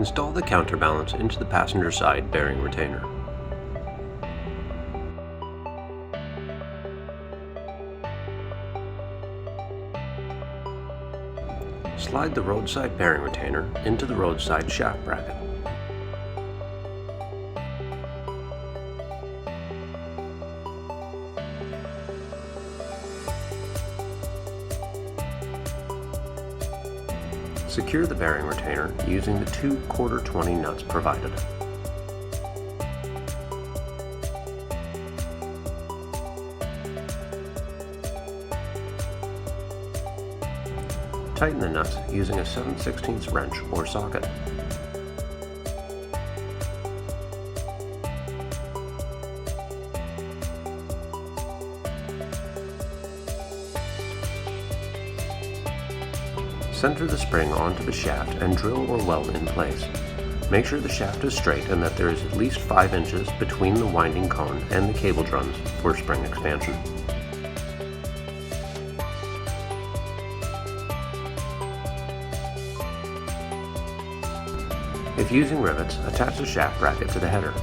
Install the counterbalance into the passenger side bearing retainer. Slide the roadside bearing retainer into the roadside shaft bracket. Secure the bearing retainer using the two 1/4 20 nuts provided. Tighten the nuts using a 7/16 wrench or socket. Center the spring onto the shaft and drill or weld in place. Make sure the shaft is straight and that there is at least 5 inches between the winding cone and the cable drums for spring expansion. If using rivets, attach the shaft bracket to the header.